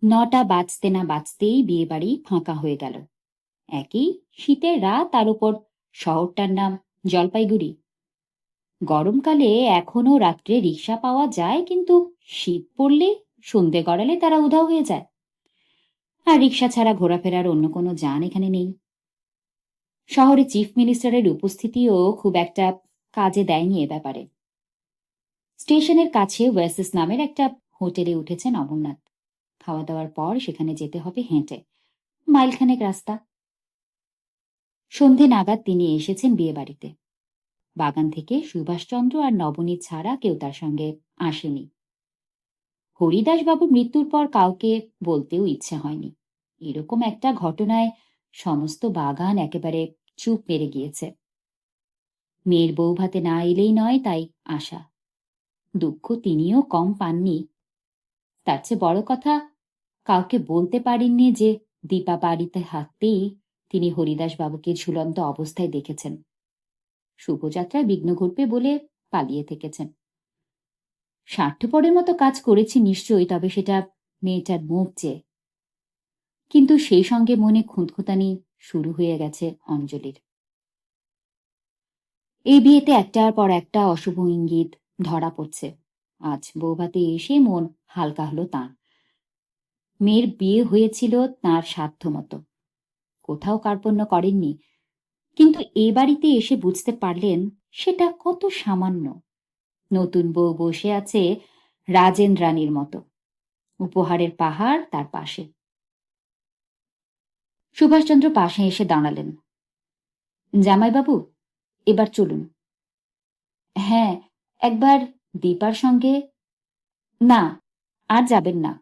৯টা বাজতে না বাজতেই বিয়ে বাড়ি ফাঁকা হয়ে গেল। একই শীতের রাত, তার উপর শহরটার নাম জলপাইগুড়ি। গরমকালে এখনো রাত্রে রিক্সা পাওয়া যায়, কিন্তু শীত পড়লে সন্ধে গড়ালে তারা উধাও হয়ে যায়। আর রিক্সা ছাড়া ঘোরাফেরার অন্য কোনো যান এখানে নেই। শহরে চিফ মিনিস্টারের উপস্থিতিও খুব একটা কাজে দেয়নি এ ব্যাপারে। স্টেশনের কাছে ওয়েসিস নামের একটা হোটেলে উঠেছেন অমরনাথ। খাওয়া দাওয়ার পর সেখানে যেতে হবে হেঁটে, মাইলখানেক রাস্তা। সন্ধে নাগাদ তিনি এসেছেন বিয়ে বাড়িতে। বাগান থেকে সুভাষচন্দ্র আর নবনীত ছাড়া কেউ তার সঙ্গে আসেনি। হরিদাসবাবুর মৃত্যুর পর কাউকে বলতেও ইচ্ছে হয়নি। এরকম একটা ঘটনায় সমস্ত বাগান একেবারে চুপ মেরে গিয়েছে। মেয়ের বউ ভাতে না এলেই নয়, তাই আশা। দুঃখ তিনিও কম পাননি। তার চেয়ে বড় কথা, কাউকে বলতে পারেননি যে দীপা বাড়িতে হাঁটতেই তিনি হরিদাসবাবুকে ঝুলন্ত অবস্থায় দেখেছেন। শুভযাত্রায় বিঘ্ন ঘটবে বলে পালিয়ে থেকেছেন। স্বার্থপরের মতো কাজ করেছি নিশ্চয়ই, তবে সেটা মেয়েটার মুখ চেয়ে। কিন্তু সেই সঙ্গে মনে খুঁতখুঁতানি শুরু হয়ে গেছে অঞ্জলির। এই বিয়েতে একটার পর একটা অশুভ ইঙ্গিত ধরা পড়ছে। আজ বৌভাতে এসে মন হালকা হলো তাঁর। মেয়ের বিয়ে হয়েছিল তাঁর সাধ্য মতো, কোথাও কার্পণ্য করেননি। কিন্তু এ বাড়িতে এসে বুঝতে পারলেন সেটা কত সামান্য। নতুন বউ বসে আছে রাজেন রানীর মতো, উপহারের পাহাড় তার পাশে। সুভাষচন্দ্র পাশে এসে দাঁড়ালেন। জামাইবাবু, এবার চলুন। হ্যাঁ, একবার দীপার সঙ্গে। না, আর যাবেন না।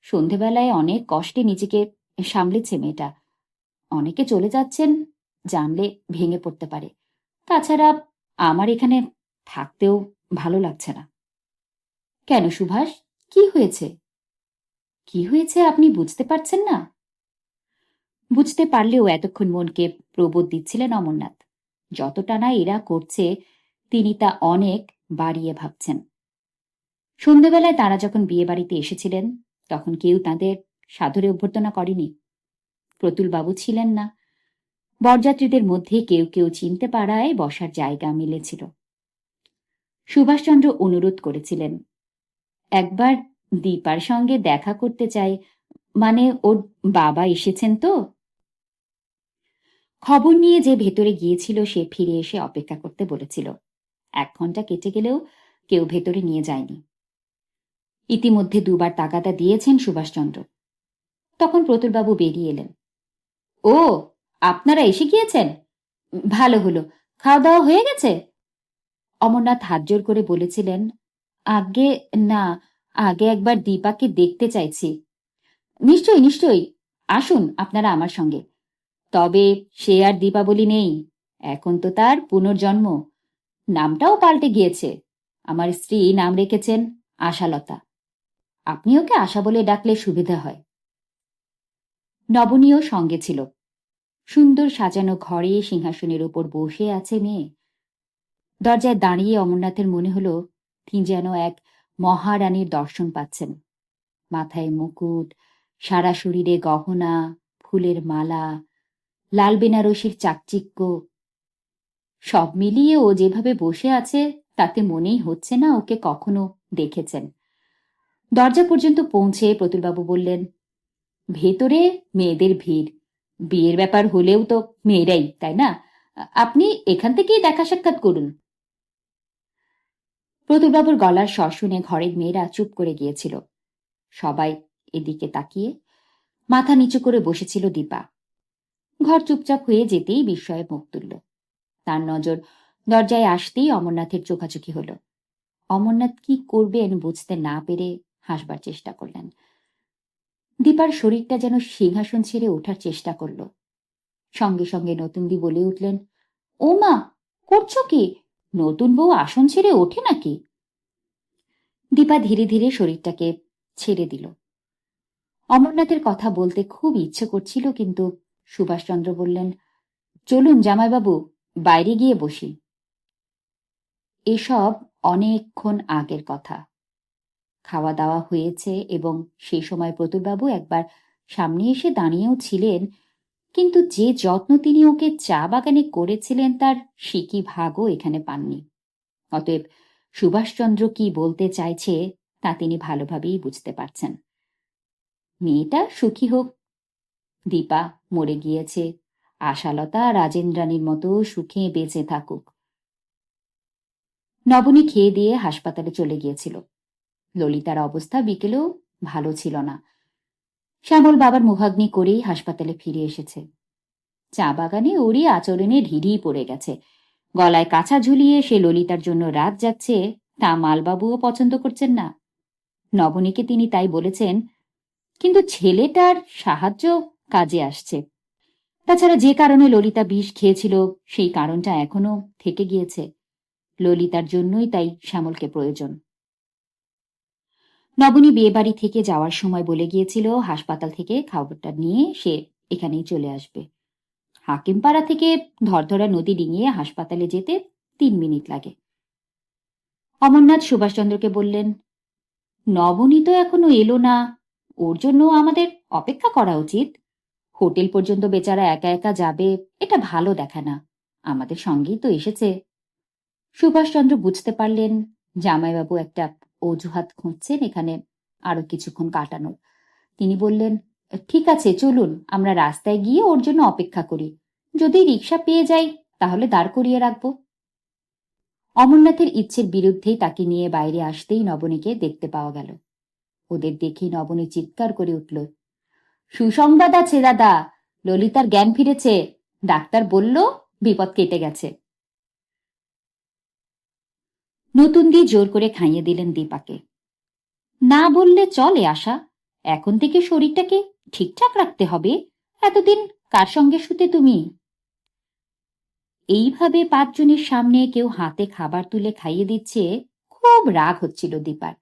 সন্ধেবেলায় অনেক কষ্টে নিজেকে সামলেছে মেয়েটা। অনেকে চলে যাচ্ছেন, জানলে ভেঙে পড়তে পারে। তাছাড়া আমার এখানে থাকতেও ভালো লাগছে না। কেন সুভাষ, কি হয়েছে? কি হয়েছে আপনি বুঝতে পারছেন না? বুঝতে পারলেও এতক্ষণ মনকে প্রবোধ দিচ্ছিলেন অমরনাথ। যতটা না এরা করছে, তিনি তা অনেক বাড়িয়ে ভাবছেন। সন্ধেবেলায় তারা যখন বিয়ে বাড়িতে এসেছিলেন, তখন কেউ তাদের সাদরে অভ্যর্থনা করেনি। প্রতুলবাবু ছিলেন না। বরযাত্রীদের মধ্যে কেউ কেউ চিনতে পারায় বসার জায়গা মিলেছিল। সুভাষচন্দ্র অনুরোধ করেছিলেন, একবার দীপার সঙ্গে দেখা করতে চাই, মানে ওর বাবা এসেছেন তো। খবর নিয়ে যে ভেতরে গিয়েছিল সে ফিরে এসে অপেক্ষা করতে বলেছিল। 1 ঘন্টা কেটে গেলেও কেউ ভেতরে নিয়ে যায়নি। ইতিমধ্যে 2বার তাগাদা দিয়েছেন সুভাষচন্দ্র। তখন প্রতুলবাবু বেরিয়ে এলেন। ও, আপনারা এসে গিয়েছেন? ভালো হলো। খাওয়া দাওয়া হয়ে গেছে? অমরনাথ হাত জোর করে বলেছিলেন, আগে না, আগে একবার দীপাকে দেখতে চাইছি। নিশ্চয়ই নিশ্চয়ই, আসুন আপনারা আমার সঙ্গে। তবে সে আর দীপাবলি নেই, এখন তো তার পুনর্জন্ম। নামটাও পাল্টে গিয়েছে। আমার স্ত্রী নাম রেখেছেন আশালতা। আপনি ওকে আশা বলে ডাকলে সুবিধা হয়। নবনীয় সঙ্গে ছিল। সুন্দর সাজানো ঘরে সিংহাসনের উপর বসে আছে মেয়ে। দরজায় দাঁড়িয়ে অমরনাথের মনে হলো তিনি যেন এক মহারানীর দর্শন পাচ্ছেন। মাথায় মুকুট, সারা শরীরে গহনা, ফুলের মালা, লাল বেনারসির চাকচিক্য। সব মিলিয়ে ও যেভাবে বসে আছে তাতে মনেই হচ্ছে না ওকে কখনো দেখেছেন। দরজা পর্যন্ত পৌঁছে প্রতুলবাবু বললেন, ভেতরে মেয়েদের ভিড়। বিয়ের ব্যাপার হলেও তো মেয়েরাই, তাই না? আপনি এখান থেকেই দেখা সাক্ষাৎ করুন। প্রতুলবাবুর গলার স্বর শুনে ঘরের মেয়েরা চুপ করে গিয়েছিল। সবাই এদিকে তাকিয়ে। মাথা নিচু করে বসেছিল দীপা। ঘর চুপচাপ হয়ে যেতেই বিস্ময়ে মুখ তুলল। তার নজর দরজায় আসতেই অমরনাথের চোখাচোখি হলো। অমরনাথ কি করবেন বুঝতে না পেরে হাসবার চেষ্টা করলেন। দীপার শরীরটা যেন সিংহাসন ছেড়ে ওঠার চেষ্টা করল। সঙ্গে সঙ্গে নতুনদি বলে উঠলেন, ও মা, করছো কি? নতুন বউ আসন ছেড়ে ওঠে নাকি? দীপা ধীরে ধীরে শরীরটাকে ছেড়ে দিল। অমরনাথের কথা বলতে খুব ইচ্ছে করছিল, কিন্তু সুভাষচন্দ্র বললেন, চলুন জামাইবাবু, বাইরে গিয়ে বসি। এসব অনেকক্ষণ আগের কথা। খাওয়া দাওয়া হয়েছে এবং সেই সময় প্রতুলবাবু একবার সামনে এসে দাঁড়িয়েও ছিলেন, কিন্তু যে যত্ন তিনি ওকে চা বাগানে করেছিলেন তার সিকি ভাগও এখানে পাননি। অতএব সুভাষচন্দ্র কি বলতে চাইছে তা তিনি ভালোভাবেই বুঝতে পারছেন। মেয়েটা সুখী হোক, দীপা মরে গিয়েছে, আশালতা রাজেন্দ্রাণীর মতো সুখে বেঁচে থাকুক। নবনী খেয়ে দিয়ে হাসপাতালে চলে গিয়েছিল। ললিতার অবস্থা বিকেলেও ভালো ছিল না। শ্যামল বাবার মুখাগ্নি করেই হাসপাতালে ফিরে এসেছে। চা বাগানে ওরই আচরণে ঢিঢি পড়ে গেছে। গলায় কাছা ঝুলিয়ে সে ললিতার জন্য রাত যাচ্ছে, তা মালবাবুও পছন্দ করছেন না। নবনীকে তিনি তাই বলেছেন, কিন্তু ছেলেটার সাহায্য কাজে আসছে। তাছাড়া যে কারণে ললিতা বিষ খেয়েছিল সেই কারণটা এখনো থেকে গিয়েছে। ললিতার জন্যই তাই শ্যামলকে প্রয়োজন। নবনী বিয়েবাড়ি থেকে যাওয়ার সময় বলে গিয়েছিল হাসপাতাল থেকে খবরটা নিয়ে সে এখানেই চলে আসবে। হাকিমপাড়া থেকে ধরধরা নদী ডিঙিয়ে হাসপাতালে যেতে 3 মিনিট লাগে। অমরনাথ সুভাষচন্দ্রকে বললেন, নবনী তো এখনো এলো না, ওর জন্য আমাদের অপেক্ষা করা উচিত। হোটেল পর্যন্ত বেচারা একা একা যাবে, এটা ভালো দেখা না। আমাদের সঙ্গেই তো এসেছে। সুভাষচন্দ্র বুঝতে পারলেন জামাইবাবু একটা অজুহাত খুঁজছেন এখানে আরো কিছুক্ষণ কাটানোর। তিনি বললেন, ঠিক আছে, চলুন আমরা রাস্তায় গিয়ে ওর জন্য অপেক্ষা করি। যদি রিক্সা পেয়ে যাই তাহলে দাঁড় করিয়ে রাখবো। অমরনাথের ইচ্ছের বিরুদ্ধেই তাকে নিয়ে বাইরে আসতেই নবনীকে দেখতে পাওয়া গেল। ওদের দেখে নবনী চিৎকার করে উঠল, সুসংবাদ আছে দাদা, ললিতার জ্ঞান ফিরেছে। ডাক্তার বলল বিপদ কেটে গেছে। নতুন দিয়ে জোর করে খাইয়ে দিলেন দীপাকে। না বললে চলে আশা, এখন থেকে শরীরটাকে ঠিকঠাক রাখতে হবে। এতদিন কার সঙ্গে শুতে তুমি? এইভাবে 5 জনের সামনে কেউ হাতে খাবার তুলে খাইয়ে দিচ্ছে, খুব রাগ হচ্ছিল দীপার।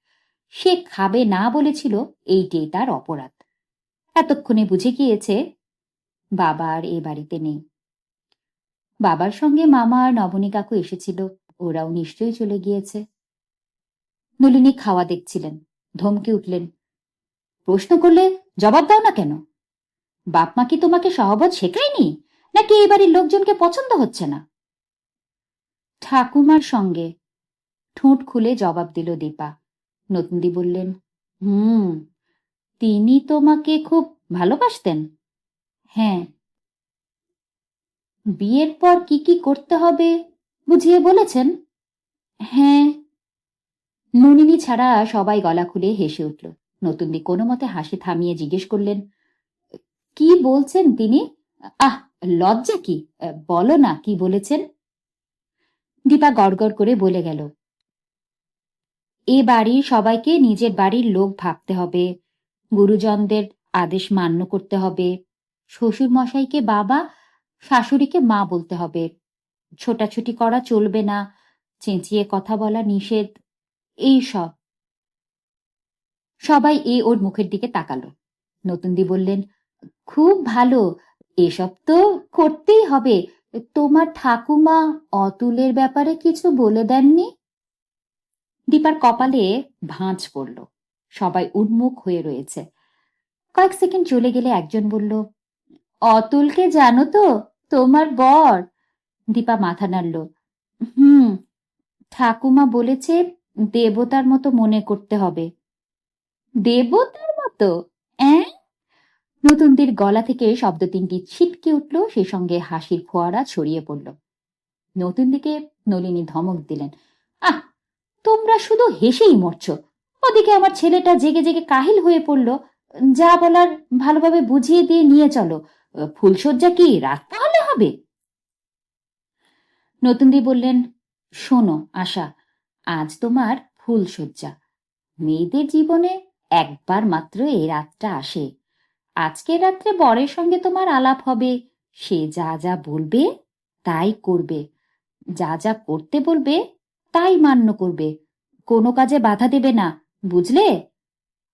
সে খাবে না বলেছিল, এইটাই তার অপরাধ। এতক্ষণে বুঝে গিয়েছে বাবা আর এ বাড়িতে নেই। বাবার সঙ্গে মামা আর নবনী কাকু এসেছিল, ওরাও নিশ্চয়ই চলে গিয়েছে। নলিনী খাওয়া দেখছিলেন, ধমকে উঠলেন, প্রশ্ন করলে জবাব দাও না কেন? বাপ মা কি তোমাকে সহবত শেখায়নি, নাকি এই বাড়ির লোকজনকে পছন্দ হচ্ছে না? ঠাকুমার সঙ্গে, ঠোঁট খুলে জবাব দিল দীপা। নতুনদি বললেন, তিনি তোমাকে খুব ভালোবাসতেন? হ্যাঁ। বিয়ের পর কি কি করতে হবে বুঝিয়ে বলেছেন? হ্যাঁ। ননিনী ছাড়া সবাই গলা খুলে হেসে উঠল। নতুনদি কোনো মতে হাসি থামিয়ে জিজ্ঞেস করলেন, কি বলছেন তিনি? আহ, লজ্জা কি, বলো না কি বলেছেন। দীপা গড়গড় করে বলে গেল, এ বাড়ির সবাইকে নিজের বাড়ির লোক ভাবতে হবে, গুরুজনদের আদেশ মান্য করতে হবে, শ্বশুর মশাইকে বাবা, শাশুড়িকে মা বলতে হবে, ছোটাছুটি করা চলবে না, চেঁচিয়ে কথা বলা নিষেধ, এই সব। সবাই ওর মুখের দিকে তাকালো। নতুনদি বললেন, খুব ভালো, এসব তো করতেই হবে। তোমার ঠাকুমা অতুলের ব্যাপারে কিছু বলে দেননি? দীপার কপালে ভাঁজ পড়ল। সবাই উন্মুখ হয়ে রয়েছে। কয়েক সেকেন্ড চলে গেলে একজন বলল, অতুলকে জানো তো, তোমার বর? দীপা মাথা নাড়ল। ঠাকুমা বলেছে দেবতার মতো মনে করতে হবে। দেবতার মতো? নতুনদের গলা থেকে শব্দ 3টি ছিটকে উঠল, সেই সঙ্গে হাসির ফোয়ারা ছড়িয়ে পড়ল। নতুন দিকে নলিনী ধমক দিলেন, আহ, তোমরা শুধু হেসেই মরছ। ওদিকে আমার ছেলেটা জেগে জেগে কাহিল হয়ে পড়ল। যা বলার ভালোভাবে বুঝিয়ে দিয়ে নিয়ে চলো। ফুলশয্যা কি রাত পাহলে হবে? নতুনদি বললেন, শোনো আশা, আজ তোমার ফুলশয্যা। মেয়েদের জীবনে একবার মাত্র এই রাতটা আসে। আজকের রাত্রে বরের সঙ্গে তোমার আলাপ হবে। সে যা যা বলবে তাই করবে, যা যা করতে বলবে তাই মান্য করবে, কোনো কাজে বাধা দেবে না, বুঝলে?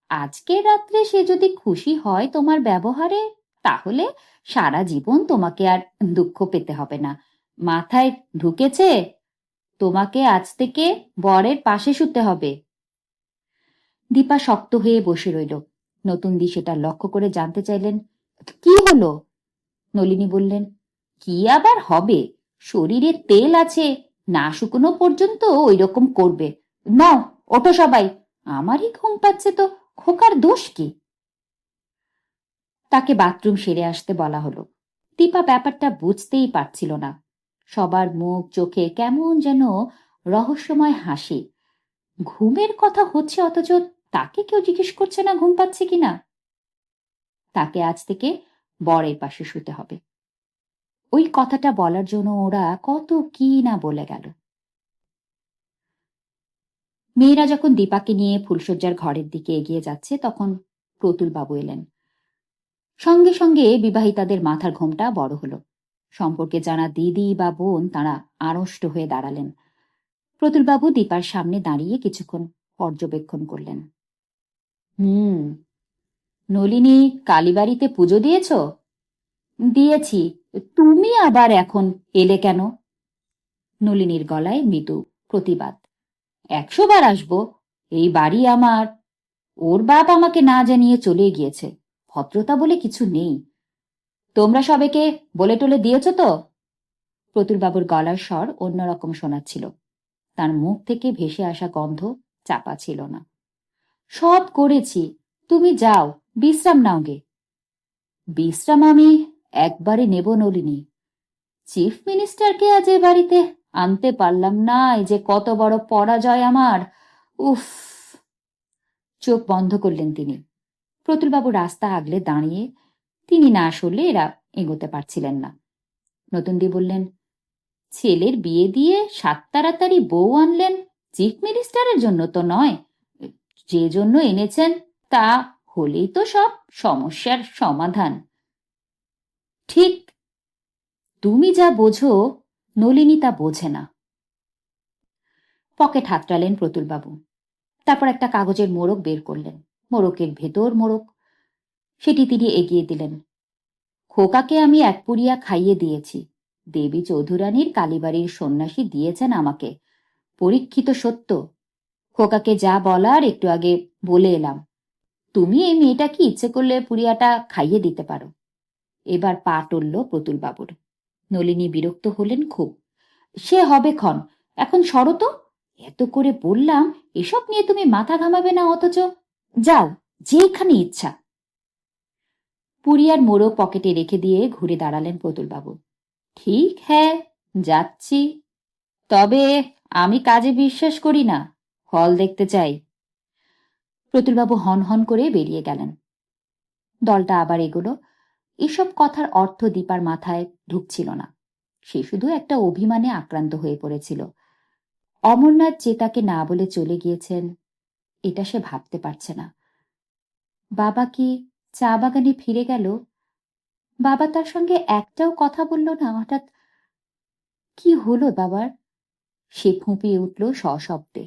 আজকের রাত্রে সে যদি খুশি হয় তোমার ব্যবহারে, তাহলে সারা জীবন তোমাকে আর দুঃখ পেতে হবে না। মাথায় ঢুকেছে? তোমাকে আজ থেকে বরের পাশে শুতে হবে। দীপা শক্ত হয়ে বসে রইল। নতুনদি সেটা লক্ষ্য করে জানতে চাইলেন, কি হলো? নলিনী বললেন, কি আবার হবে, শরীরে তেল আছে, না শুকনো পর্যন্ত ওই রকম করবে। নাও ওঠো সবাই, আমারই ঘুম পাচ্ছে তো, খোকার দোষ কি? তাকে বাথরুম সেরে আসতে বলা হলো। দীপা ব্যাপারটা বুঝতেই পারছিল না। সবার মুখ চোখে কেমন যেন রহস্যময় হাসি। ঘুমের কথা হচ্ছে অথচ তাকে কেউ জিজ্ঞেস করছে না ঘুম পাচ্ছে কিনা। তাকে আজ থেকে বরের পাশে শুতে হবে। ওই কথাটা বলার জন্য ওরা কত কি না বলে গেল। মেয়েরা যখন দীপাকে নিয়ে ফুলশয্যার ঘরের দিকে এগিয়ে যাচ্ছে তখন প্রতুল বাবু এলেন। সঙ্গে সঙ্গে বিবাহিতাদের মাথার ঘোমটা বড় হলো। সম্পর্কে জানা দিদি বা বোন তারা আড়ষ্ট হয়ে দাঁড়ালেন। প্রতুলবাবু দীপার সামনে দাঁড়িয়ে কিছুক্ষণ পর্যবেক্ষণ করলেন। নলিনী, কালীবাড়িতে পুজো দিয়েছ? দিয়েছি। তুমি আবার এখন এলে কেন? নলিনীর গলায় মৃদু প্রতিবাদ। 100 বার আসবো, এই বাড়ি আমার। ওর বাপ আমাকে না জানিয়ে চলে গিয়েছে, ভদ্রতা বলে কিছু নেই। তোমরা সবাইকে বলে টলে দিয়েছ তো? প্রতুলবাবুর গলার স্বর অন্যরকম শোনাচ্ছিল। তার মুখ থেকে ভেসে আসা গন্ধ চাপা ছিল না। সব করেছি, তুমি যাও, বিশ্রাম নাও গে। বিশ্রাম আমি একবারে নেব নলিনী। চিফ মিনিস্টারকে আজ এ বাড়িতে আনতে পারলাম না, এই যে কত বড় পরাজয় আমার। উফ! চোখ বন্ধ করলেন তিনি। প্রতুলবাবু রাস্তা আগলে দাঁড়িয়ে, তিনি না সরলে এরা এগোতে পারছিলেন না। নতুনদি বললেন, ছেলের বিয়ে দিয়ে 7 তাড়াতাড়ি বউ আনলেন, চিফ মিনিস্টারের জন্য তো নয়। যে জন্য এনেছেন তা হলেই তো সব সমস্যার সমাধান। ঠিক, তুমি যা বোঝো নলিনী তা বোঝে না। পকেট হাতড়ালেন প্রতুলবাবু। তারপর একটা কাগজের মোড়ক বের করলেন। মোড়কের ভেতর মোড়ক। সেটি তিনি এগিয়ে দিলেন। খোকাকে আমি 1 পুরিয়া খাইয়ে দিয়েছি। দেবী চৌধুরানীর কালীবাড়ির সন্ন্যাসী দিয়েছেন আমাকে। পরীক্ষিত সত্য। খোকাকে যা বলার একটু আগে বলে এলাম। তুমি এই মেয়েটাকে ইচ্ছে করলে পুরিয়াটা খাইয়ে দিতে পারো। এবার পা টলল প্রতুলবাবুর। নলিনী বিরক্ত হলেন খুব। সে হবে ক্ষণ, এখন সরো তো। এত করে বললাম, এসব নিয়ে তুমি মাথা ঘামাবে না, অথচ যাও যেখানে ইচ্ছা। পুরিয়ার মোড়ক পকেটে রেখে দিয়ে ঘুরে দাঁড়ালেন প্রতুলবাবু। ঠিক হ্যাঁ, যাচ্ছি। তবে আমি কাজে বিশ্বাস করি না, ফল দেখতে চাই। প্রতুলবাবু হন হন করে বেরিয়ে গেলেন। দলটা আবার এগোলো। এসব কথার অর্থ দীপার মাথায় ঢুকছিল না। সে শুধু একটা অভিমানে আক্রান্ত হয়ে পড়েছিল। অমরনাথ যে তাকে না বলে চলে গিয়েছেন, এটা সে ভাবতে পারছে না। বাবা কি চা বাগানে ফিরে গেল? বাবা তার সঙ্গে একটাও কথা বলল না। হঠাৎ কি হলো বাবার? সে ফুঁপিয়ে উঠল সশব্দে।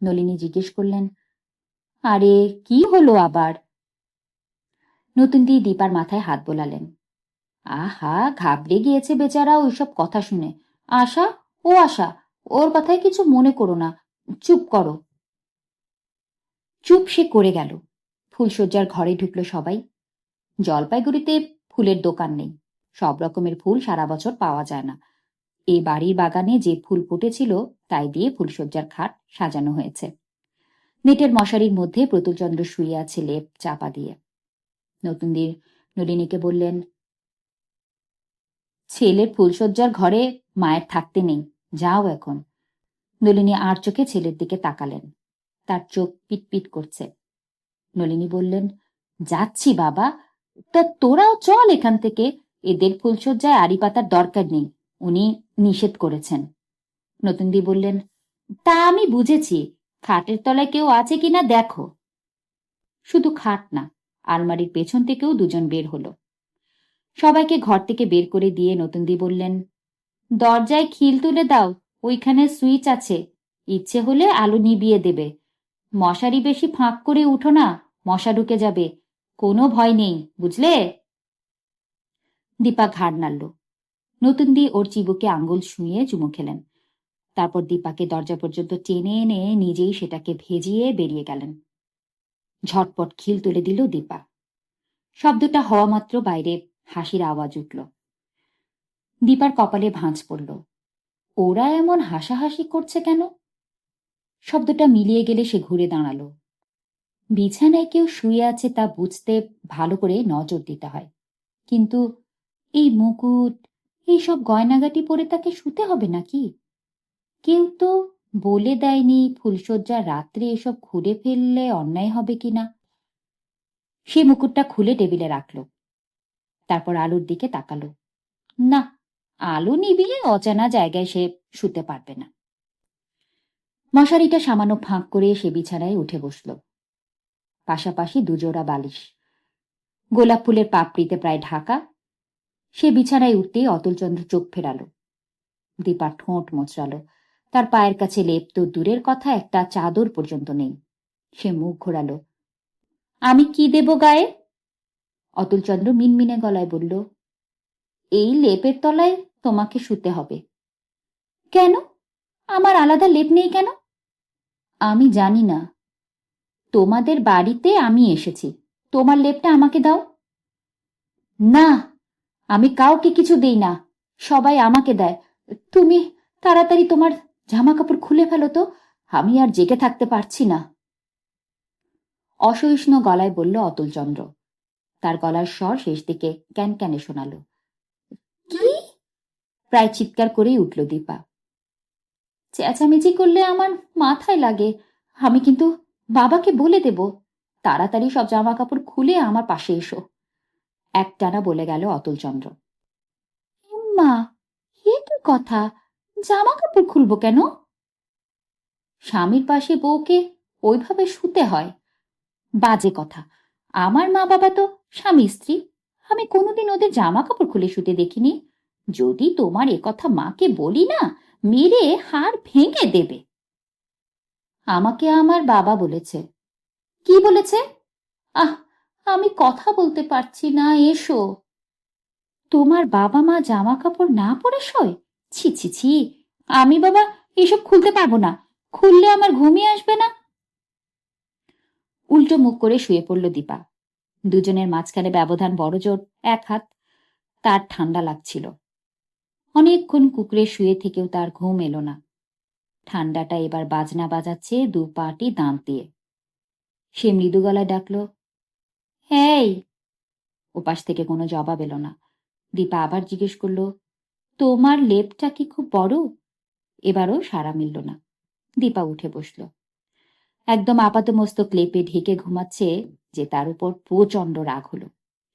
নলিনী জিজ্ঞেস করলেন, আরে কি হলো আবার? নতুনদি দীপার মাথায় হাত বোলালেন। আহা, ঘাবড়ে গিয়েছে বেচারা ওইসব কথা শুনে। আশা, ও আশা, ওর কথায় কিছু মনে করো না, চুপ করো। চুপ সে করে গেল। ফুলশয্যার ঘরে ঢুকলো সবাই। জলপাইগুড়িতে ফুলের দোকান নেই। সব রকমের ফুল সারা বছর পাওয়া যায় না। এই বাড়ির বাগানে যে ফুল ফুটেছিল তাই দিয়ে ফুলশয্যার খাট সাজানো হয়েছে। নেটের মশারির মধ্যে প্রতুলচন্দ্র শুয়ে আছে লেপ চাপা দিয়ে। নতুনদির নলিনীকে বললেন, ছেলের ফুলশয্যার ঘরে মায়ের থাকতে নেই, যাও এখন। নলিনী আর চোখে ছেলের দিকে তাকালেন। তার চোখ পিটপিট করছে। নলিনী বললেন, যাচ্ছি বাবা, তা তোরাও চল এখান থেকে। এদের ফুলশয্যায় আড়ি পাতার দরকার নেই, উনি নিষেধ করেছেন। নতুনদি বললেন, তা আমি বুঝেছি, খাটের তলায় কেউ আছে কিনা দেখো। শুধু খাট না, আলমারির পেছন থেকেও দুজন বের হলো। সবাইকে ঘর থেকে বের করে দিয়ে নতুনদি বললেন, দরজায় খিল তুলে দাও, ওইখানে সুইচ আছে, ইচ্ছে হলে আলো নিভিয়ে দেবে। মশারি বেশি ফাঁক করে উঠো না, মশা ঢুকে যাবে। কোনো ভয় নেই, বুঝলে? দীপা ঘাড় নাড়ল। নতুনদি ওর চিবুকে আঙ্গুল শুঁয়ে চুমু খেলেন। তারপর দীপাকে দরজা পর্যন্ত টেনে এনে নিজেই সেটাকে ভেজিয়ে বেরিয়ে গেলেন। ঝটপট খিল তুলে দিল দীপা। শব্দটা হওয়া মাত্র বাইরে হাসির আওয়াজ উঠল। দীপার কপালে ভাঁজ পড়ল। ওরা এমন হাসাহাসি করছে কেন? শব্দটা মিলিয়ে গেলে সে ঘুরে দাঁড়াল। বিছানায় কেউ শুয়ে আছে তা বুঝতে ভালো করে নজর দিতে হয়, কিন্তু এই মুকুট, এইসব গয়নাগাটি পরে তাকে শুতে হবে নাকি? কেউ তো বলে দেয়নি ফুলশয্যার রাত্রে এসব খুলে ফেললে অন্যায় হবে কিনা। সে মুকুটটা খুলে টেবিলে রাখল। তারপর আলোর দিকে তাকালো। না, আলো নিভিয়ে অজানা জায়গায় সে শুতে পারবে না। মশারিটা সামান্য ফাঁক করে সে বিছানায় উঠে বসল। পাশাপাশি দুজোড়া বালিশ, গোলাপ ফুলের পাপড়িতে প্রায় ঢাকা। সে বিছানায় উঠতেই অতুলচন্দ্র চোখ ফেরাল। দীপা ঠোঁট মোচড়াল। তার পায়ের কাছে লেপ তো দূরের কথা, একটা চাদর পর্যন্ত নেই। সে মুখ ঘোরাল। আমি কি দেব গায়ে? অতুলচন্দ্র মিনমিনে গলায় বলল, এই লেপের তলায় তোমাকে শুতে হবে। কেন? আমার আলাদা লেপ নেই কেন? আমি জানি না। তোমাদের বাড়িতে আমি এসেছি, তোমার লেপটা আমাকে দাও। না, আমি কাউকে কিছু দেই না, সবাই আমাকে দেয়। তুমি তাড়াতাড়ি তোমার জামা কাপড় খুলে ফেলো তো, আমি আর জেগে থাকতে পারছি না। অসহিষ্ণু গলায় বলল অতুলচন্দ্র। তার গলার স্বর শেষ দিকে ক্যানক্যানে শোনাল। কি? প্রায় চিৎকার করেই উঠল দীপা। চেঁচামেচি করলে আমার মাথায় লাগে। আমি কিন্তু বাবাকে বলে দেব। তাড়াতাড়ি সব জামা কাপড় খুলে আমার পাশে এসো, একটানা বলে গেল অতুলচন্দ্র। মা, এ কি কথা? জামা কাপড় খুলবো কেন? স্বামীর পাশে বউকে ওইভাবে শুতে হয়? বাজে কথা। আমার মা বাবা তো স্বামী স্ত্রী, আমি কোনোদিন ওদের জামা কাপড় খুলে শুতে দেখিনি। যদি তোমার এ কথা মাকে বলি না, মেরে হাড় ভেঙে দেবে। আমাকে আমার বাবা বলেছে। কি বলেছে? আহ, আমি কথা বলতে পারছি না, এসো। তোমার বাবা মা জামা কাপড় না পরে শোয়? ছি ছি ছি, আমি বাবা এসব খুলতে পারবো না, খুললে আমার ঘুমিয়ে আসবে না। উল্টো মুখ করে শুয়ে পড়ল দীপা। দুজনের মাঝখানে ব্যবধান বড় জোর 1 হাত। তার ঠান্ডা লাগছিল। অনেকক্ষণ কুকড়ে শুয়ে থেকেও তার ঘুম এলো না। ঠান্ডাটা এবার বাজনা বাজাচ্ছে 2 পাটি দাঁত দিয়ে। সে মৃদু গলায় ডাকল, এই। ওপাশ থেকে কোনো জবাব এলো না। দীপা আবার জিজ্ঞেস করল, তোমার লেপটা কি খুব বড়? এবারও সাড়া মিলল না। দীপা উঠে বসল। একদম আপাতমস্তক লেপে ঢেকে ঘুমাচ্ছে যে তার উপর প্রচণ্ড রাগ হলো।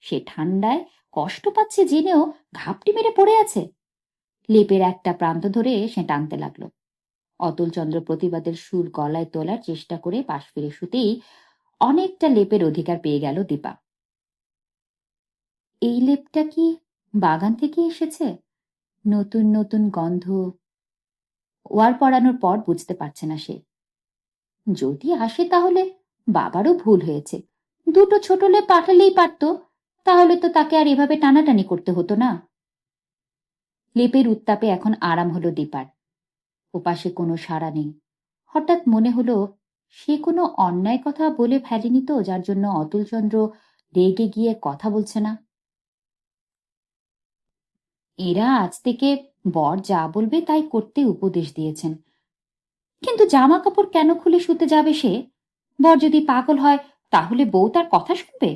সে ঠান্ডায় কষ্ট পাচ্ছে জেনেও ঘাপটি মেরে পড়ে আছে। লেপের একটা প্রান্ত ধরে সে টানতে লাগলো। অতুলচন্দ্র প্রতিবাদের সুর গলায় তোলার চেষ্টা করে পাশ ফিরে শুতেই অনেকটা লেপের অধিকার পেয়ে গেল দীপা। এই লেপটা কি বাগান থেকে এসেছে? নতুন নতুন গন্ধ। ওয়ার পড়ানোর পর বুঝতে পারছে না সে। যদি আসে তাহলে বাবারও ভুল হয়েছে। 2টো ছোট লেপ পাঠালেই পারত, তাহলে তো তাকে আর এভাবে টানাটানি করতে হতো না। লেপের উত্তাপে এখন আরাম হলো দীপার। ওপাশে কোনো সাড়া নেই। হঠাৎ মনে হলো সে কোনো অন্যায় কথা বলে ফেলেনি তো, যার জন্য অতুলচন্দ্র রেগে গিয়ে কথা বলছে না। এরা আজ থেকে বর যা বলবে তাই করতে উপদেশ দিয়েছেন, কিন্তু জামা কাপড় কেন খুলে শুতে যাবে সে? বর যদি পাগল হয় তাহলে বউ তার কথা শুনবে?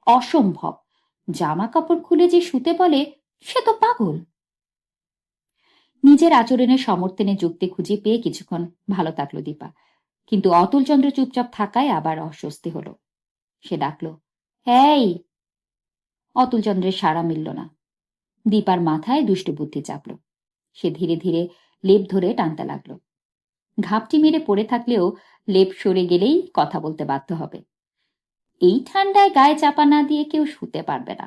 অসম্ভব। জামা কাপড় খুলে যে শুতে বলে সে তো পাগল। নিজের আচরণের সমর্থনে যুক্তি খুঁজে পেয়ে কিছুক্ষণ ভালো থাকলো দীপা, কিন্তু অতুলচন্দ্র চুপচাপ থাকায় আবার অস্বস্তি হলো। সে ডাকল, এই। অতুলচন্দ্রের সাড়া মিলল না। দীপার মাথায় দুষ্টু বুদ্ধি চাপল। সে ধীরে ধীরে লেপ ধরে টানতে লাগলো। ঘাপটি মেরে পড়ে থাকলেও লেপ সরে গেলেই কথা বলতে বাধ্য হবে। এই ঠান্ডায় গায়ে চাপা না দিয়ে কেউ শুতে পারবে না।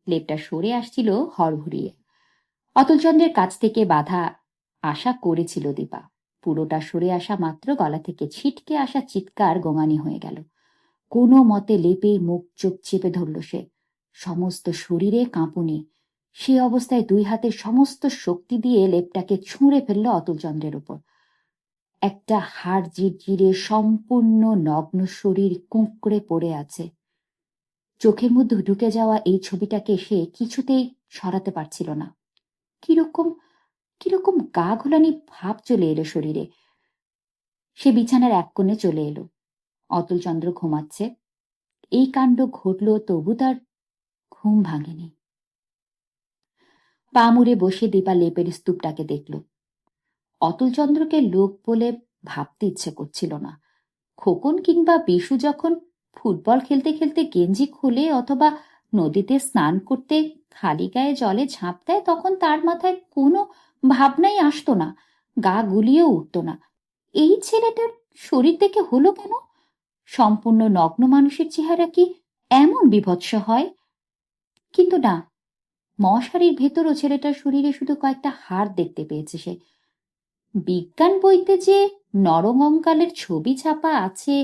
লেপটা সরে আসছিল হড়হুড়িয়ে। অতুলচন্দ্রের কাছ থেকে বাধা আশা করেছিল দীপা। পুরোটা সরে আসা মাত্র গলা থেকে ছিটকে আসা চিৎকার গোঙানি হয়ে গেল। কোনো মতে লেপে মুখ চোখ চেপে ধরল সে। সমস্ত শরীরে কাঁপুনি। সে অবস্থায় 2 হাতের সমস্ত শক্তি দিয়ে লেপটাকে ছুঁড়ে ফেলল অতুলচন্দ্রের উপর। একটা হাড় জিরজিরে সম্পূর্ণ নগ্ন শরীর কুঁকড়ে পড়ে আছে। চোখের মধ্যে ঢুকে যাওয়া এই ছবিটাকে সে কিছুতেই সরাতে পারছিল না। কিরকম কিরকম গা ঘোলানি ভাব চলে এলো শরীরে। সে বিছানার এক কোণে চলে এলো। অতুলচন্দ্র ঘুমাচ্ছে। এই কাণ্ড ঘটল, তবু তার ঘুম ভাঙেনি। পা মুড়ে বসে দীপা লেপের স্তূপটাকে দেখল। অতুলচন্দ্রকে লোক বলে ভাবতে ইচ্ছে করছিল না। খোকন কিংবা বিশু যখন ফুটবল খেলতে খেলতে গেঞ্জি খুলে অথবা নদীতে স্নান করতে খালি গায়ে জলে ঝাঁপ দেয়, তখন তার মাথায় কোনো ভাবনাই আসতো না, গা গুলিয়েও উঠত না। এই ছেলেটার শরীর দেখে হলো কেন? সম্পূর্ণ নগ্ন মানুষের চেহারা কি এমন বিভৎস হয়? কিন্তু না, মশারির ভেতরও ছেলেটার শরীরে শুধু কয়েকটা হাড় দেখতে পেয়েছে সে। বিজ্ঞান বইতে যে নরকঙ্কালের ছবি ছাপা আছে,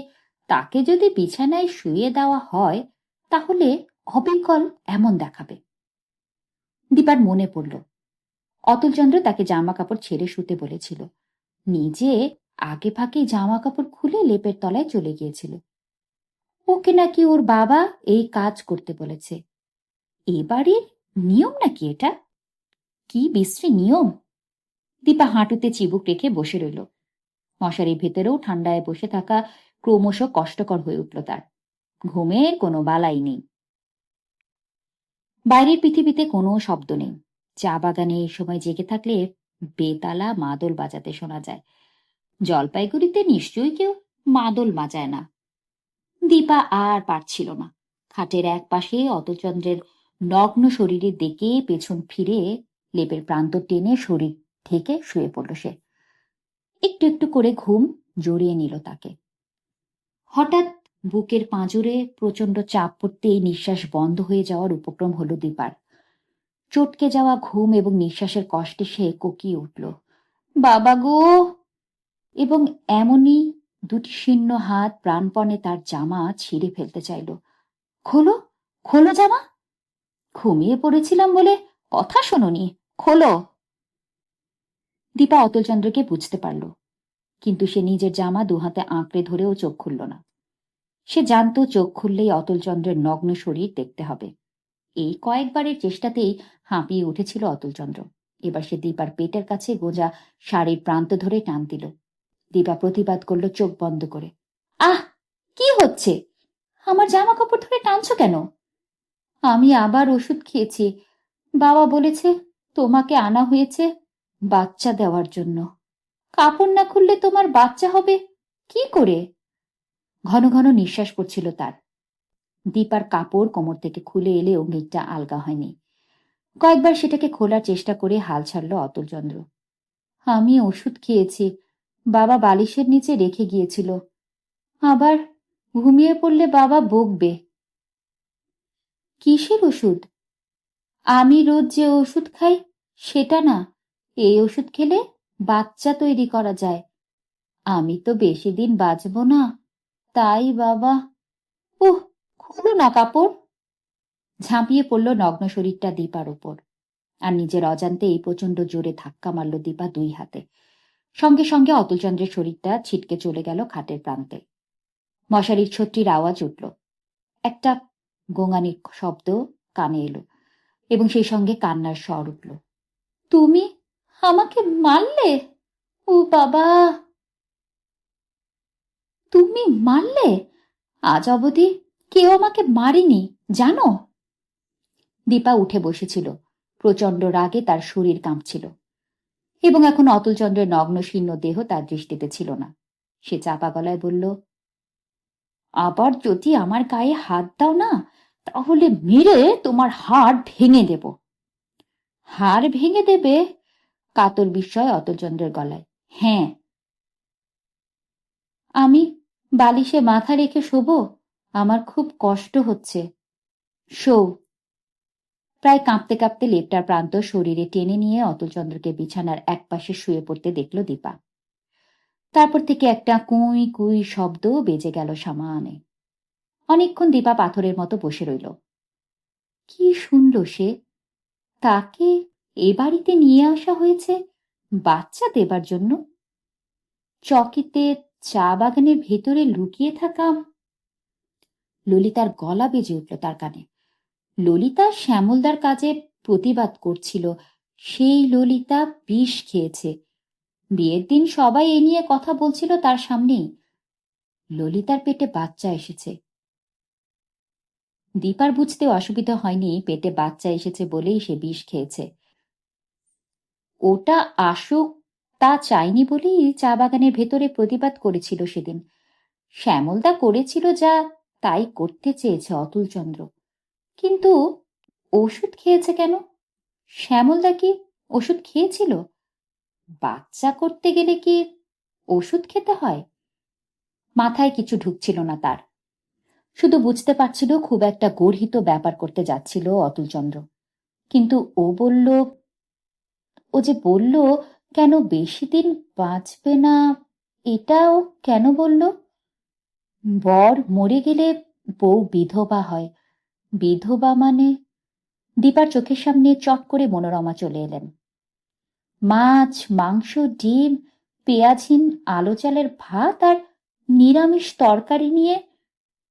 তাকে যদি বিছানায় শুয়ে দেওয়া হয় তাহলে অবিকল এমন দেখাবে। দীপার মনে পড়ল, অতুলচন্দ্র তাকে জামা কাপড় ছেড়ে শুতে বলেছিল। নিজে আগে ফাঁকে জামা কাপড় খুলে লেপের তলায় চলে গিয়েছিল। ওকে নাকি ওর বাবা এই কাজ করতে বলেছে। এ বাড়ির নিয়ম নাকি এটা? কি বিশ্রী নিয়ম! দীপা হাঁটুতে চিবুক রেখে বসে রইল। মশারির ভেতরেও ঠান্ডায় বসে থাকা ক্রমশ কষ্টকর হয়ে উঠল তার। ঘুমের কোনো বালাই নেই। বাইরের পৃথিবীতে কোনো শব্দ নেই। চা বাগানে এই সময় জেগে থাকলে বেতালা মাদল বাজাতে শোনা যায়। জলপাইগুড়িতে নিশ্চয়ই কেউ মাদল বাজায় না। দীপা আর পারছিল না। খাটের এক পাশে অতচন্দ্রের নগ্ন শরীরের দিকে পেছন ফিরে লেপের প্রান্ত টেনে শরীর ঢেকে শুয়ে পড়ল সে। একটু একটু করে ঘুম জড়িয়ে নিল তাকে। হঠাৎ বুকের পাঁজরে প্রচন্ড চাপ পড়তেই নিঃশ্বাস বন্ধ হয়ে যাওয়ার উপক্রম হলো দীপার। চটকে যাওয়া ঘুম এবং নিঃশ্বাসের কষ্টে সে কোকিয়ে উঠল, বাবা গো! এবং এমনই দুটি শীর্ণ হাত প্রাণপণে তার জামা ছিঁড়ে ফেলতে চাইল। খোলো, খোলো জামা! ঘুমিয়ে পড়েছিলাম বলে কথা শোনোনি, খোলো! দীপা অতুলচন্দ্রকে বুঝতে পারল, কিন্তু সে নিজের জামা দুহাতে আঁকড়ে ধরেও চোখ খুলল না। সে জানত চোখ খুললেই অতুলচন্দ্রের নগ্ন শরীর দেখতে হবে। এই কয়েকবারের চেষ্টাতেই হাঁপিয়ে উঠেছিল অতুলচন্দ্র। এবার সে দীপার পেটের কাছে গোজা শাড়ির প্রান্ত ধরে টান দিল। দীপা প্রতিবাদ করল চোখ বন্ধ করে। আহ, কি হচ্ছে? আমার জামা কাপড় ধরে টানছো কেন? আমি আবার ওষুধ খেয়েছি। বাবা বলেছে তোমাকে আনা হয়েছে বাচ্চা দেওয়ার জন্য। কাপড় না খুললে তোমার বাচ্চা হবে কি করে? ঘন ঘন নিঃশ্বাস পড়ছিল তার। দীপার কাপড় কোমর থেকে খুলে এলেও মেঘটা আলগা হয়নি। কয়েকবার সেটাকে খোলার চেষ্টা করে হাল ছাড়ল অতুলচন্দ্র। আমি ওষুধ খেয়েছি, বাবা বালিশের নিচে রেখে গিয়েছিল। আবার ঘুমিয়ে পড়লে বাবা বকবে। কিসের ওষুধ? আমি রোজ যে ওষুধ খাই সেটা না, এই ওষুধ খেলে বাচ্চা তৈরি করা যায়। আমি তো বেশি দিন বাঁচব না, তাই বাবা। উহ, খুলো না কাপড়! ঝাঁপিয়ে পড়ল নগ্ন শরীরটা দীপার ওপর, আর নিজের অজান্তে এই প্রচন্ড জোরে ধাক্কা মারল দীপা দুই হাতে। সঙ্গে সঙ্গে অতুলচন্দ্রের শরীরটা ছিটকে চলে গেল খাটের প্রান্তে। মশারির ছত্রির আওয়াজ উঠল। একটা গোঙানি শব্দ কানে এলো এবং সেই সঙ্গে কান্নার স্বর উঠল। তুমি আমাকে মারলে? ও বাবা, তুমি মারলে? আজ অবধি কেউ আমাকে মারেনি, জানো? দীপা উঠে বসেছিল। প্রচন্ড রাগে তার শরীর কাঁপছিল এবং এখন অতুলচন্দ্রের নগ্ন শীর্ণ দেহ তার দৃষ্টিতে ছিল না। সে চাপা গলায় বলল, আবার যদি আমার গায়ে হাত দাও না, তাহলে মেরে তোমার হাড় ভেঙে দেব। হাড় ভেঙে দেবে? কাতর বিস্ময় অতুলচন্দ্রের গলায়। হ্যাঁ। আমি বালিশে মাথা রেখে শোবো? আমার খুব কষ্ট হচ্ছে। শো। প্রায় কাঁপতে কাঁপতে লেপটার প্রান্ত শরীরে টেনে নিয়ে অতুলচন্দ্রকে বিছানার একপাশে শুয়ে পড়তে দেখল দীপা। তারপর থেকে একটা কুই কুই শব্দ বেজে গেল সামানে। অনেকক্ষণ দীপা পাথরের মতো বসে রইল। কি শুনল সে? তাকে এ বাড়িতে নিয়ে আসা হয়েছে বাচ্চা দেবার জন্য। চকিতে চা বাগানের ভেতরে লুকিয়ে থাকা। ললিতার গলা বেজে উঠল তার কানে। ললিতা শ্যামলদার কাজে প্রতিবাদ করছিল। সেই ললিতা বিষ খেয়েছে। বিয়ের দিন সবাই এ নিয়ে কথা বলছিল তার সামনেই। ললিতার পেটে বাচ্চা এসেছে। দীপার বুঝতে অসুবিধা হয়নি পেটে বাচ্চা এসেছে বলেই সে বিষ খেয়েছে। ওটা আসুক তা চাইনি বলেই চা বাগানের ভেতরে প্রতিবাদ করেছিল সেদিন। শ্যামলদা করেছিল যা তাই করতে চেয়েছে অতুলচন্দ্র। কিন্তু ওষুধ খেয়েছে কেন? শ্যামলদা কি ওষুধ খেয়েছিল? বাচ্চা করতে গেলে কি ওষুধ খেতে হয়? মাথায় কিছু ঢুকছিল না তার। শুধু বুঝতে পারছিল খুব একটা গর্হিত ব্যাপার করতে যাচ্ছিল অতুলচন্দ্র। কিন্তু ও যে বলল কেন বেশি দিন বাঁচবে না, এটাও কেন বলল? বর মরে গেলে বউ বিধবা হয়। বিধবা মানে? দীপার চোখের সামনে চট করে মনোরমা চলে এলেন। মাছ, মাংস, ডিম, পেঁয়াজহীন আলো চালের ভাত আর নিরামিষ তরকারি নিয়ে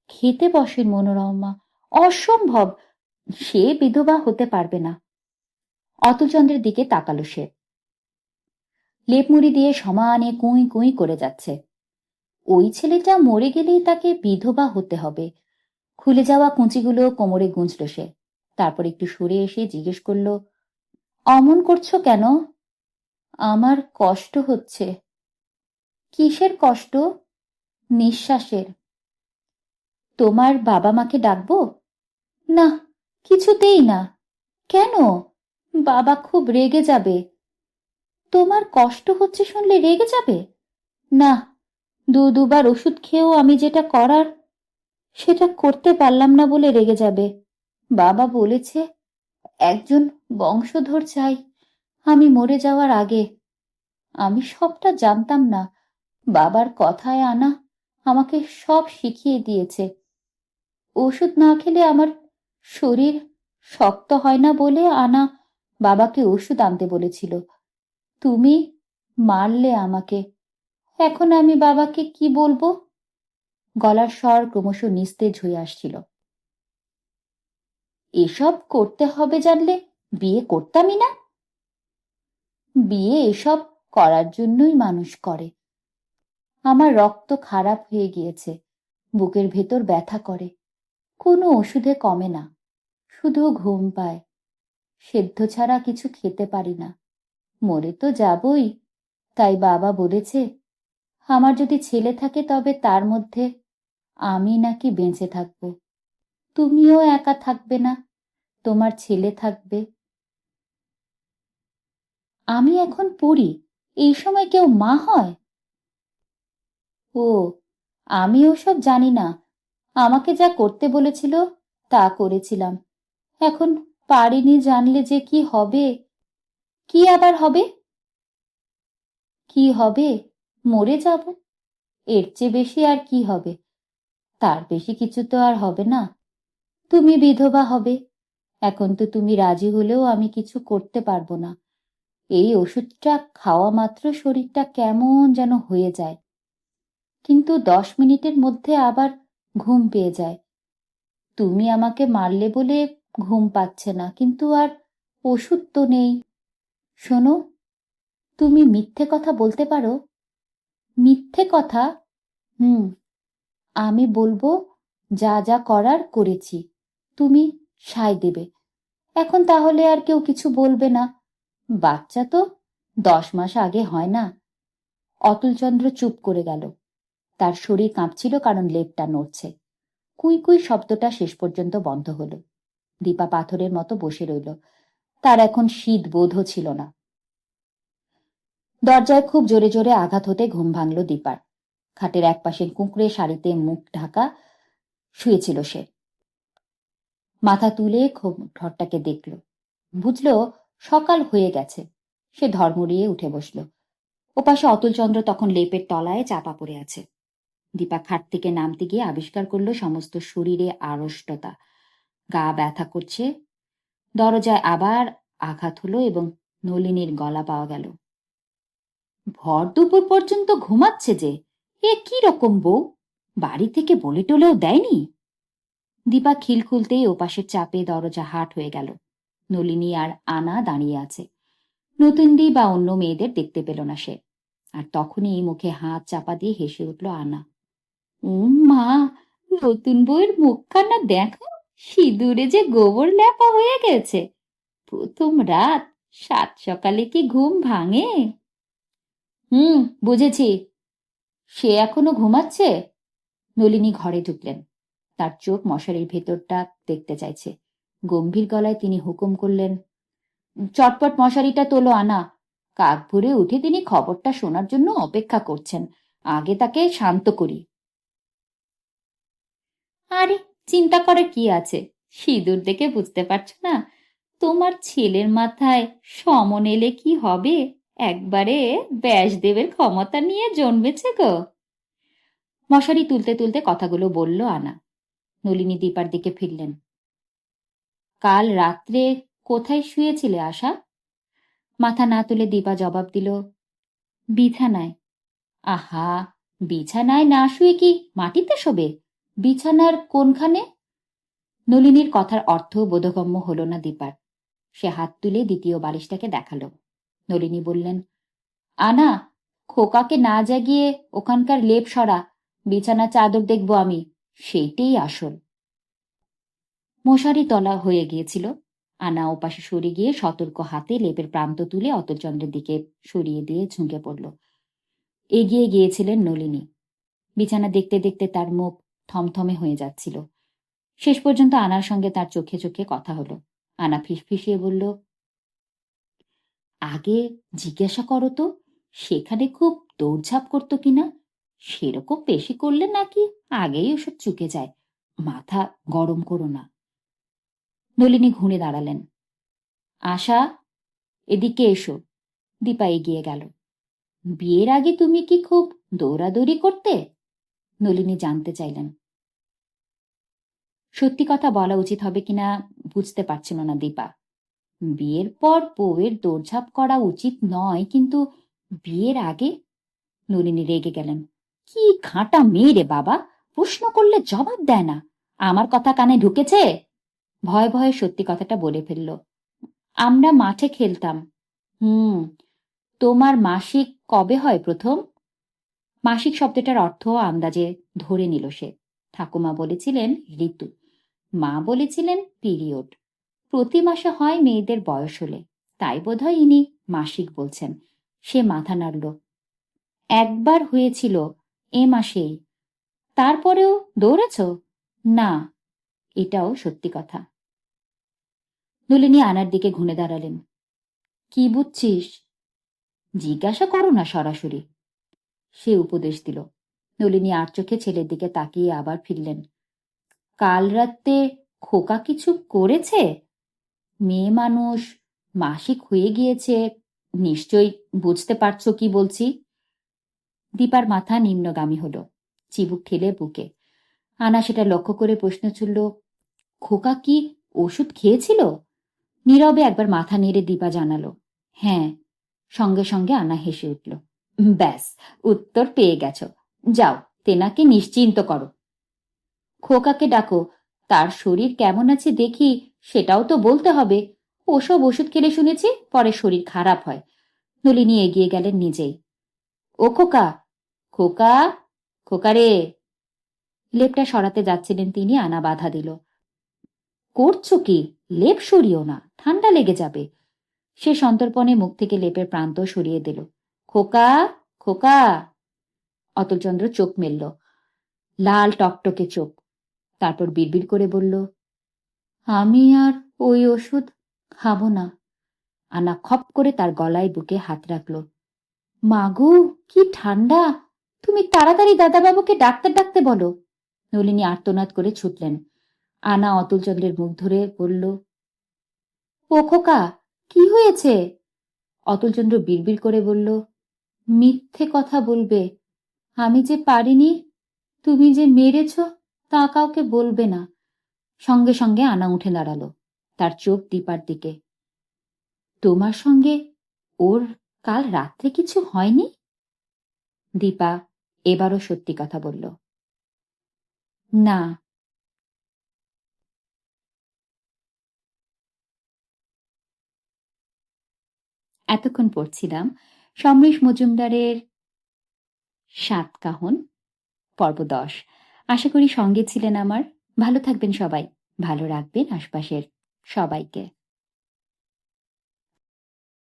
খেতে বসেন মনোরমা। অসম্ভব, সে বিধবা হতে পারবে না। অতুলচন্দ্রের দিকে তাকালো সে। লেপমুড়ি দিয়ে সমানে কুঁই কুঁই করে যাচ্ছে। ওই ছেলেটা মরে গেলেই তাকে বিধবা হতে হবে। খুলে যাওয়া কুঁচিগুলো কোমরে গুঁজল সে। তারপর একটু সরে এসে জিজ্ঞেস করল, অমন করছো কেন? আমার কষ্ট হচ্ছে। কিসের কষ্ট? নিঃশ্বাসের। তোমার বাবা মাকে ডাকবো? না, কিছুতেই না। কেন? বাবা খুব রেগে যাবে। তোমার কষ্ট হচ্ছে শুনলে রেগে যাবে? না, দুবার ওষুধ খেয়েও আমি যেটা করার সেটা করতে পারলাম না বলে রেগে যাবে। বাবা বলেছে একজন বংশধর চাই আমি মরে যাওয়ার আগে। আমি সবটা জানতাম না। বাবার কথায় আনা আমাকে সব শিখিয়ে দিয়েছে। ওষুধ না খেলে আমার শরীর শক্ত হয় না বলে আনা বাবাকে ওষুধ আনতে বলেছিল। তুমি মারলে আমাকে। এখন আমি বাবাকে কি বলবো? গলার স্বর ক্রমশ নিস্তেজ হয়ে আসছিল। এসব করতে হবে জানলে বিয়ে করতামই না। বিয়ে এসব করার জন্যই মানুষ করে। আমার রক্ত খারাপ হয়ে গিয়েছে, বুকের ভেতর ব্যথা করে, কোনো ওষুধে কমে না, শুধু ঘুম পায়। সেদ্ধ ছাড়া কিছু খেতে পারি না। মরে তো যাবই, তাই বাবা বলেছে আমার যদি ছেলে থাকে তবে তার মধ্যে আমি নাকি বেঁচে থাকব। তুমিও একা থাকবে না, তোমার ছেলে থাকবে। আমি এখন পড়ি, এই সময় কেউ মা হয়? ও, আমি ওসব জানি না। আমাকে যা করতে বলেছিল তা করেছিলাম। এখন পারিনি জানলে যে কি হবে। কি আবার হবে? কি হবে? মরে যাব। এর চেয়ে বেশি আর কি হবে? তার বেশি কিছু তো আর হবে না। তুমি বিধবা হবে। এখন তো তুমি রাজি হলেও আমি কিছু করতে পারবো না। এই ওষুধটা খাওয়া মাত্র শরীরটা কেমন যেন হয়ে যায়, কিন্তু 10 মিনিটের মধ্যে আবার ঘুম পেয়ে যায়। তুমি আমাকে মারলে বলে ঘুম পাচ্ছে না, কিন্তু আর ওষুধ তো নেই। শোনো, তুমি মিথ্যে কথা বলতে পারো? মিথ্যে কথা? হুম, আমি বলবো যা যা করার করেছি, তুমি সায় দেবে। এখন তাহলে আর কেউ কিছু বলবে না। বাচ্চা তো 10 মাস আগে হয় না। অতুলচন্দ্র চুপ করে গেল। তার শরীর কাঁপছিল কারণ লেপটা নড়ছে। কুই কুই শব্দটা শেষ পর্যন্ত বন্ধ হলো। দীপা পাথরের মতো বসে রইল। তার এখন শীত বোধও ছিল না। দরজায় খুব জোরে জোরে আঘাত হতে ঘুম ভাঙল দীপার। খাটের একপাশের কুঁকড়ে শাড়িতে মুখ ঢাকা শুয়েছিল সে। মাথা তুলে ঘরটাকে দেখল। বুঝল সকাল হয়ে গেছে। সে ধর্মড়িয়ে উঠে বসল। ওপাশে অতুলচন্দ্র তখন লেপের তলায় চাপা পড়ে আছে। দীপা খাট থেকে নামতে গিয়ে আবিষ্কার করল সমস্ত শরীরে আড়ষ্টতা, গা ব্যথা করছে। দরজায় আবার আঘাত হলো এবং নলিনীর গলা পাওয়া গেল। ভর দুপুর পর্যন্ত ঘুমাচ্ছে যে, এ কি রকম বউ? বাড়ি থেকে বলে টলেও দেয়নি? দীপা খিল খুলতেই ওপাশের চাপে দরজা হাট হয়ে গেল। নলিনী আর আনা দাঁড়িয়ে আছে। নতুনদি বা অন্য মেয়েদের দেখতে পেল না সে। আর তখনই মুখে হাত চাপা দিয়ে হেসে উঠল আনা। মা, নতুন বউয়ের মুখখানা দেখো, সিঁদুরে যে গোবর ল্যাপা হয়ে গেছে। প্রথম রাত, সাত সকালে কি ঘুম ভাঙে? বুঝেছি। সে এখনো ঘুমাচ্ছে? নলিনী ঘরে ঢুকলেন। তার চোখ মশারির ভেতরটা দেখতে চাইছে। গম্ভীর গলায় তিনি হুকুম করলেন, চটপট মশারিটা তোলো আনা। কাক ভরে উঠে তিনি খবরটা শোনার জন্য অপেক্ষা করছেন। আগে তাকে শান্ত করি। আরে, চিন্তা করার কি আছে? সিঁদুর দেখে বুঝতে পারছো না? তোমার ছেলের মাথায় সমন এলে কি হবে? একবারে ব্যাসদেবের ক্ষমতা নিয়ে জন্মেছে গো। মশারি তুলতে তুলতে কথাগুলো বলল আনা। নলিনী দীপার দিকে ফিরলেন। কাল রাত্রে কোথায় শুয়েছিলে আশা? মাথা না তুলে দীপা জবাব দিল, বিছানায়। আহা, বিছানায় না শুয়ে কি মাটিতে শোবে? বিছানার কোনখানে? নলিনীর কথার অর্থ বোধগম্য হল না দীপার। সে হাত তুলে দ্বিতীয় বালিশটাকে দেখালো। নলিনী বললেন, আনা, খোকাকে না জাগিয়ে ওখানকার লেপ সরা। বিছানা চাদর দেখব আমি, সেইটেই আসল। মশারি তলা হয়ে গিয়েছিল। আনা ওপাশে সরে গিয়ে সতর্ক হাতে লেপের প্রান্ত তুলে অতুলচন্দ্রের দিকে সরিয়ে দিয়ে ঝুঁকে পড়ল। এগিয়ে গিয়েছিলেন নলিনী। বিছানা দেখতে দেখতে তার মুখ থমথমে হয়ে যাচ্ছিল। শেষ পর্যন্ত আনার সঙ্গে তার চোখে চোখে কথা হলো। আনা ফিসফিসিয়ে বলল, আগে জিজ্ঞাসা করো তো, সেখানে খুব দৌড়ঝাঁপ করতো কিনা? সেরকম বেশি করলে নাকি আগেই ওসব চুকে যায়। মাথা গরম করো না। নলিনী ঘুরে দাঁড়ালেন। আশা, এদিকে এসো। দীপা এগিয়ে গেল। বিয়ের আগে তুমি কি খুব দৌড়াদৌড়ি করতে? নলিনী জানতে চাইলেন। সত্যি কথা বলা উচিত হবে কিনা বুঝতে পারছিল না দীপা। বিয়ের পর বউয়ের দৌড়ঝাঁপ করা উচিত নয়, কিন্তু বিয়ের আগে? নলিনী রেগে গেলেন। কি ঘাঁটা মেয়ে রে বাবা, প্রশ্ন করলে জবাব দেয় না। আমার কথা কানে ঢুকেছে? ভয়ে ভয়ে সত্যি কথাটা বলে ফেলল। আমরা মাঠে খেলতাম। তোমার মাসিক কবে হয় প্রথম? মাসিক শব্দটার অর্থ আন্দাজে ধরে নিল সে। ঠাকুমা বলেছিলেন ঋতু, মা বলেছিলেন পিরিয়ড। প্রতি মাসে হয় মেয়েদের বয়স হলে, তাই বোধহয় ইনি মাসিক বলছেন। সে মাথা নাড়ল। একবার হয়েছিল, এ মাসেই। তারপরেও দৌড়েছ? না, এটাও সত্যি কথা। নলিনী আনার দিকে ঘুরে দাঁড়ালেন। কি বুঝছিস? জিজ্ঞাসা করো না সরাসরি, সে উপদেশ দিল। নলিনী আর চোখে ছেলের দিকে তাকিয়ে আবার ফিরলেন। কাল রাতে খোকা কিছু করেছে? মেয়ে মানুষ, মাসিক হয়ে গিয়েছে, নিশ্চয়ই বুঝতে পারছো কি বলছি। দীপার মাথা নিম্নগামী হলো, চিবুক ঠেলে বুকে। আনা সেটা লক্ষ্য করে প্রশ্ন ছুড়ল, খোকা কি ওষুধ খেয়েছিল? নীরবে একবার মাথা নেড়ে দীপা জানালো, হ্যাঁ। সঙ্গে সঙ্গে আনা হেসে উঠল। ব্যাস, উত্তর পেয়ে গেছ। যাও, তেনাকে নিশ্চিন্ত করো। খোকাকে ডাকো, তার শরীর কেমন আছে দেখি, সেটাও তো বলতে হবে। ওসব ওষুধ খেলে শুনেছি পরে শরীর খারাপ হয়। নলিনী এগিয়ে গেলেন নিজেই। ও খোকা, খোকা, খোকা রে। লেপটা সরাতে যাচ্ছিলেন তিনি, আনা বাধা দিল। করছো কি? লেপ সরিও না, ঠান্ডা লেগে যাবে। সে সন্তর্পণে মুখ থেকে লেপের প্রান্ত সরিয়ে দিল। খোকা, খোকা। অতুলচন্দ্র চোখ মেলল, লাল টকটকে চোখ। তারপর বিড়বিড় করে বলল, আমি আর ওই ওষুধ খাবো না। আনা খপ করে তার গলায় বুকে হাত রাখল। মাগো, কি ঠান্ডা! তুমি তাড়াতাড়ি দাদাবাবুকে ডাক্তার ডাকতে বলো। নলিনী আর্তনাদ করে ছুটলেন। আনা অতুলচন্দ্রের মুখ ধরে বলল, ও খোকা, কি হয়েছে? অতুলচন্দ্র বিড়বিড় করে বলল, মিথ্যে কথা বলবে। আমি যে পারিনি, তুমি যে মেরেছ, তা কাউকে বলবে না। সঙ্গে সঙ্গে আনা উঠে দাঁড়ালো, তার চোখ দীপার দিকে। তোমার সঙ্গে ওর কাল রাত্রে কিছু হয়নি? দীপা এবারও সত্যি কথা বলল। না। এতক্ষণ পড়ছিলাম সমরেশ মজুমদারের সাতকাহন পর্ব 10। আশা করি সঙ্গে ছিলেন আমার। ভালো থাকবেন সবাই। ভালো রাখবেন আশপাশের সবাইকে।